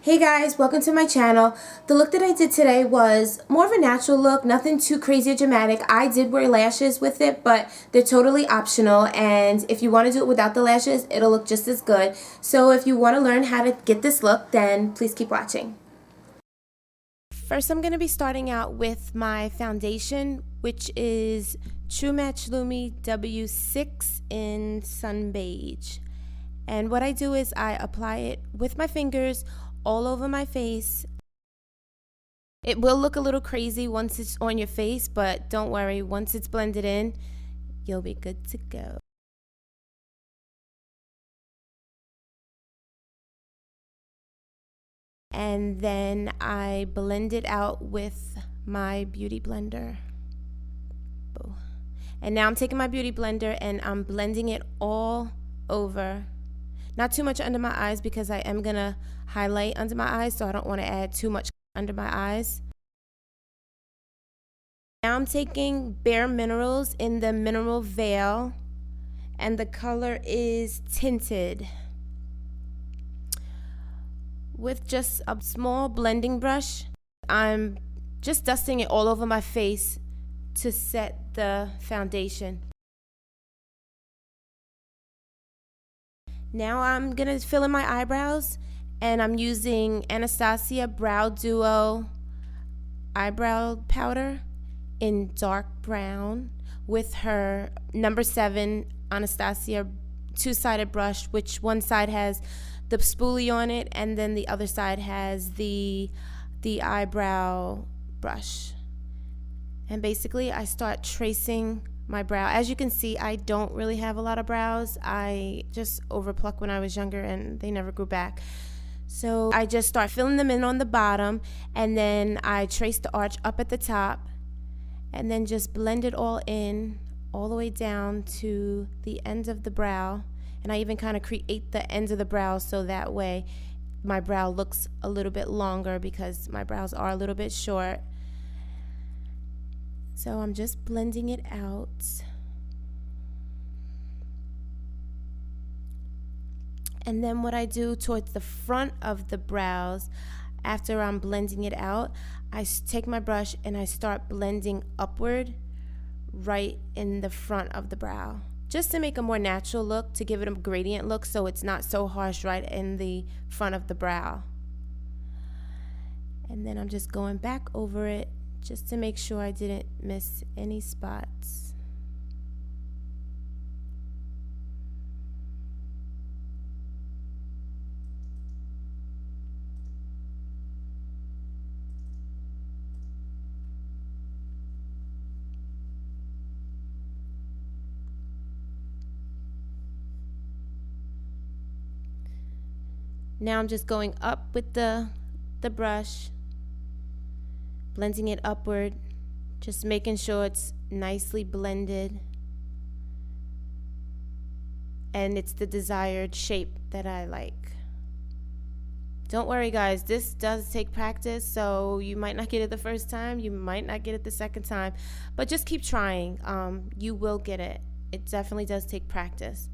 Hey guys, welcome to my channel. The look that I did today was more of a natural look, nothing too crazy or dramatic. I did wear lashes with it, but they're totally optional, and if you want to do it without the lashes, it'll look just as good. So if you want to learn how to get this look, then please keep watching. First, I'm going to be starting out with my foundation, which is True Match Lumi W6 in Sun Beige. And what I do is I apply it with my fingers all over my face. It will look a little crazy once it's on your face, but don't worry, once it's blended in, you'll be good to go. And then I blend it out with my beauty blender. And now I'm taking my beauty blender and I'm blending it all over. Not too much under my eyes because I am going to highlight under my eyes, so I don't want to add too much under my eyes. Now I'm taking Bare Minerals in the Mineral Veil, and the color is Tinted. With just a small blending brush, I'm just dusting it all over my face to set the foundation. Now I'm going to fill in my eyebrows, and I'm using Anastasia Brow Duo eyebrow powder in dark brown with her number 7 Anastasia two-sided brush, which one side has the spoolie on it and then the other side has the eyebrow brush. And basically I start tracing my brow. As you can see, I don't really have a lot of brows. I just overplucked when I was younger and they never grew back. So I just start filling them in on the bottom, and then I trace the arch up at the top, and then just blend it all in all the way down to the ends of the brow. And I even kind of create the ends of the brow so that way my brow looks a little bit longer because my brows are a little bit short. So I'm just blending it out. And then what I do towards the front of the brows, after I'm blending it out, I take my brush and I start blending upward right in the front of the brow, just to make a more natural look, to give it a gradient look so it's not so harsh right in the front of the brow. And then I'm just going back over it just to make sure I didn't miss any spots. Now I'm just going up with the brush, blending it upward, just making sure it's nicely blended and it's the desired shape that I like. Don't worry guys, this does take practice, so you might not get it the first time, you might not get it the second time, but just keep trying. You will get it. It definitely does take practice.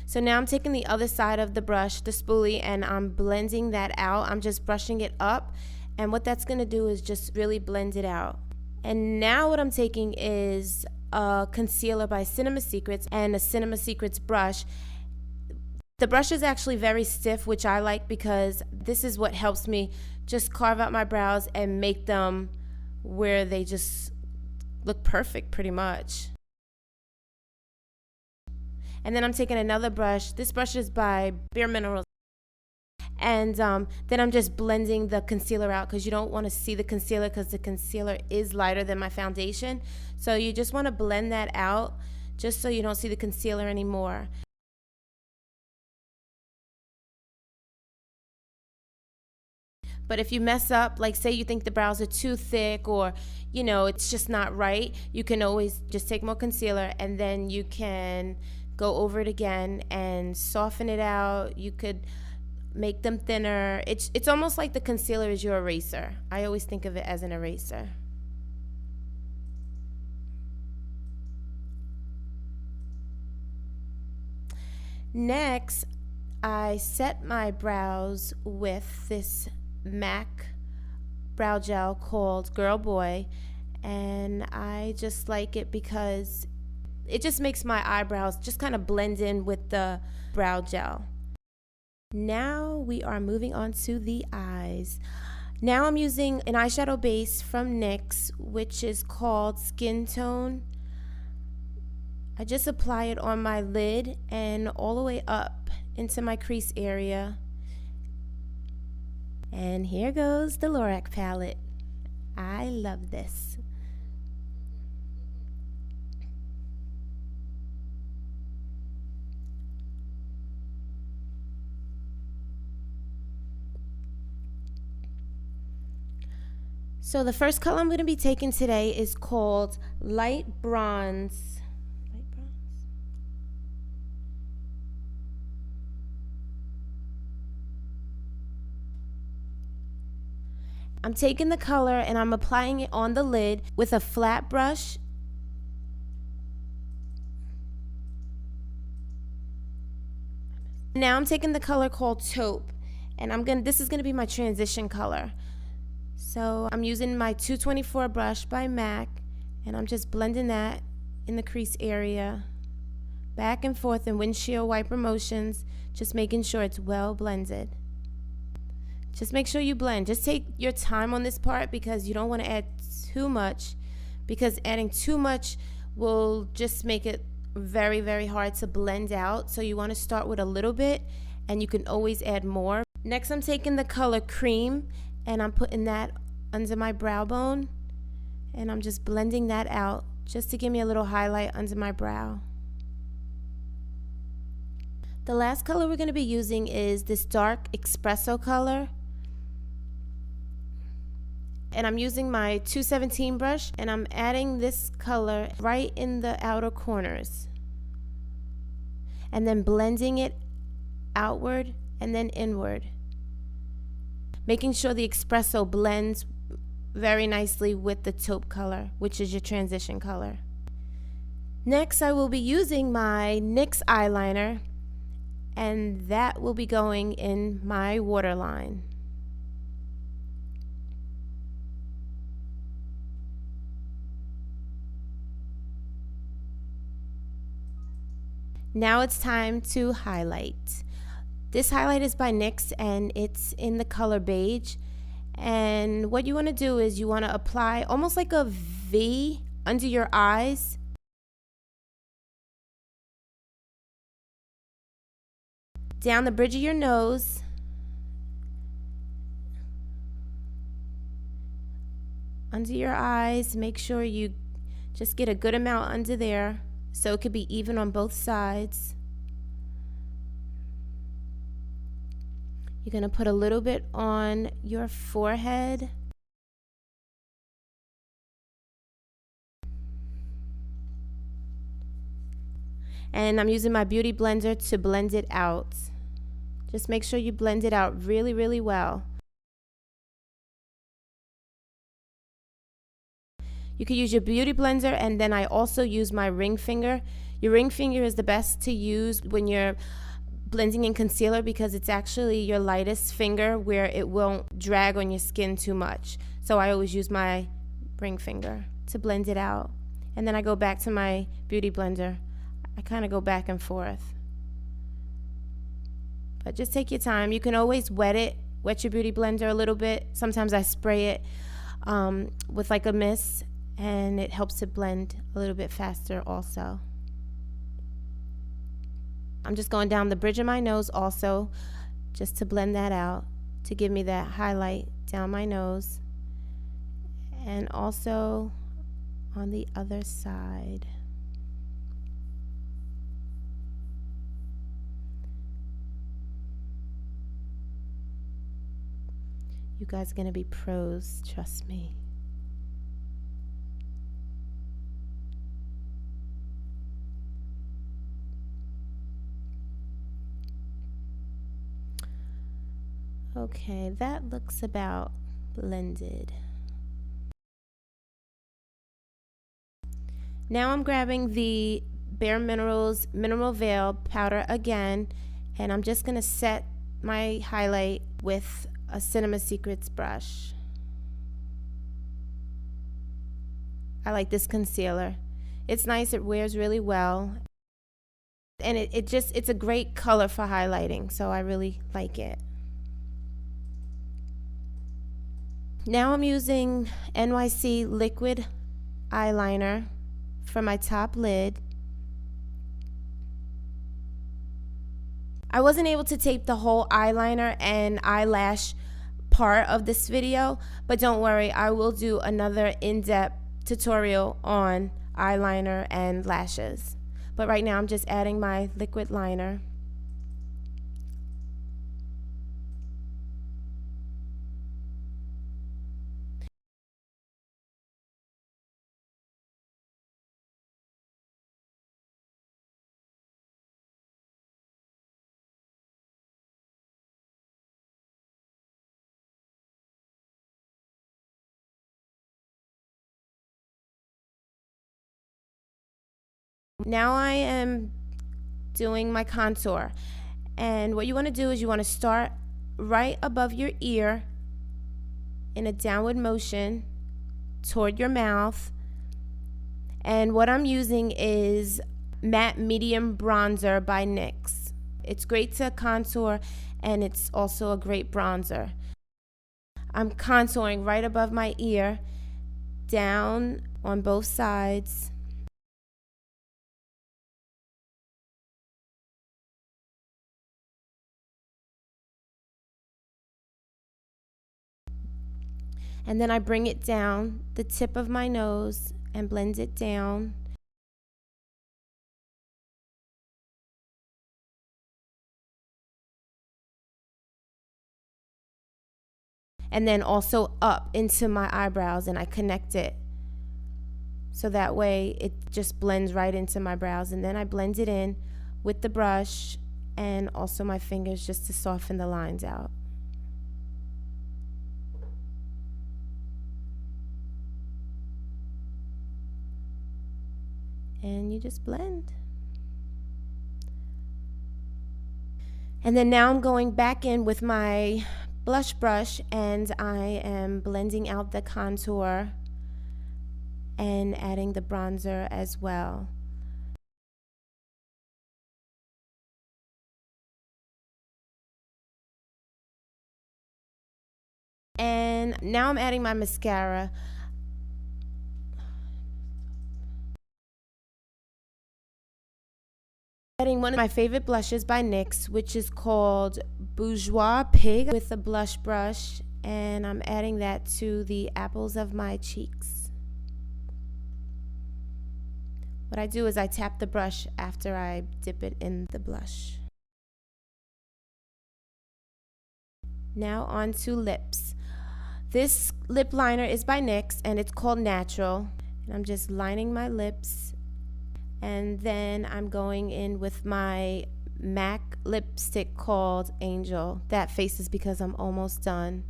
So now I'm taking the other side of the brush, the spoolie, and I'm blending that out. I'm just brushing it up, and what that's going to do is just really blend it out. And now what I'm taking is a concealer by Cinema Secrets and a Cinema Secrets brush. The brush is actually very stiff, which I like because this is what helps me just carve out my brows and make them where they just look perfect pretty much. And then I'm taking another brush. This brush is by Bare Minerals. And then I'm just blending the concealer out because you don't want to see the concealer because the concealer is lighter than my foundation. So you just want to blend that out just so you don't see the concealer anymore. But if you mess up, like say you think the brows are too thick or, you know, it's just not right, you can always just take more concealer and then you can go over it again and soften it out. You could make them thinner. It's almost like the concealer is your eraser. I always think of it as an eraser. Next, I set my brows with this MAC brow gel called Girl Boy, and I just like it because it just makes my eyebrows just kind of blend in with the brow gel. Now we are moving on to the eyes. Now I'm using an eyeshadow base from NYX, which is called Skin Tone. I just apply it on my lid and all the way up into my crease area. And here goes the Lorac palette. I love this. So the first color I'm going to be taking today is called Light Bronze. I'm taking the color and I'm applying it on the lid with a flat brush. Now I'm taking the color called Taupe, and this is gonna be my transition color. So I'm using my 224 brush by MAC, and I'm just blending that in the crease area, back and forth in windshield wiper motions, just making sure it's well blended. Just make sure you blend. Just take your time on this part because you don't want to add too much, because adding too much will just make it very, very hard to blend out. So you want to start with a little bit and you can always add more. Next, I'm taking the color Cream and I'm putting that under my brow bone, and I'm just blending that out just to give me a little highlight under my brow. The last color we're going to be using is this dark espresso color. And I'm using my 217 brush and I'm adding this color right in the outer corners. And then blending it outward and then inward. Making sure the espresso blends very nicely with the taupe color, which is your transition color. Next, I will be using my NYX eyeliner, and that will be going in my waterline. Now it's time to highlight. This highlight is by NYX and it's in the color beige. And what you want to do is you want to apply almost like a V under your eyes. Down the bridge of your nose. Under your eyes, make sure you just get a good amount under there so it could be even on both sides. You're going to put a little bit on your forehead. And I'm using my beauty blender to blend it out. Just make sure you blend it out really, really well. You could use your beauty blender, and then I also use my ring finger. Your ring finger is the best to use when you're blending in concealer because it's actually your lightest finger where it won't drag on your skin too much. So I always use my ring finger to blend it out. And then I go back to my beauty blender. I kind of go back and forth. But just take your time. You can always wet your beauty blender a little bit. Sometimes I spray it with like a mist, and it helps to blend a little bit faster also. I'm just going down the bridge of my nose also, just to blend that out, to give me that highlight down my nose, and also on the other side. You guys are going to be pros, trust me. Okay, that looks about blended. Now I'm grabbing the Bare Minerals Mineral Veil powder again, and I'm just going to set my highlight with a Cinema Secrets brush. I like this concealer. It's nice, it wears really well, and it's a great color for highlighting, so I really like it. Now I'm using NYC liquid eyeliner for my top lid. I wasn't able to tape the whole eyeliner and eyelash part of this video, but don't worry, I will do another in-depth tutorial on eyeliner and lashes. But right now I'm just adding my liquid liner. Now I am doing my contour, and what you want to do is you want to start right above your ear in a downward motion toward your mouth, and what I'm using is Matte Medium Bronzer by NYX. It's great to contour, and it's also a great bronzer. I'm contouring right above my ear, down on both sides. And then I bring it down the tip of my nose and blend it down. And then also up into my eyebrows, and I connect it. So that way it just blends right into my brows. And then I blend it in with the brush and also my fingers just to soften the lines out. And you just blend. And then now I'm going back in with my blush brush, and I am blending out the contour and adding the bronzer as well. And now I'm adding my mascara. Adding one of my favorite blushes by NYX, which is called Bourgeois Pig, with a blush brush, and I'm adding that to the apples of my cheeks. What I do is I tap the brush after I dip it in the blush. Now on to lips. This lip liner is by NYX and it's called Natural. And I'm just lining my lips. And then I'm going in with my MAC lipstick called Angel. That face is because I'm almost done.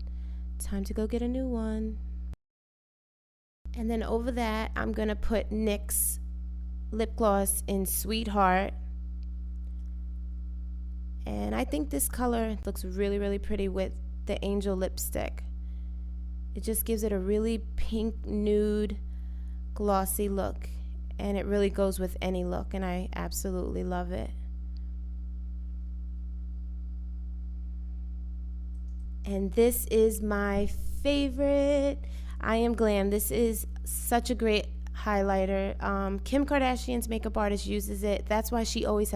Time to go get a new one. And then over that, I'm going to put NYX lip gloss in Sweetheart. And I think this color looks really, really pretty with the Angel lipstick. It just gives it a really pink, nude, glossy look. And it really goes with any look, and I absolutely love it. And this is my favorite. I Am Glam. This is such a great highlighter. Kim Kardashian's makeup artist uses it. That's why she always has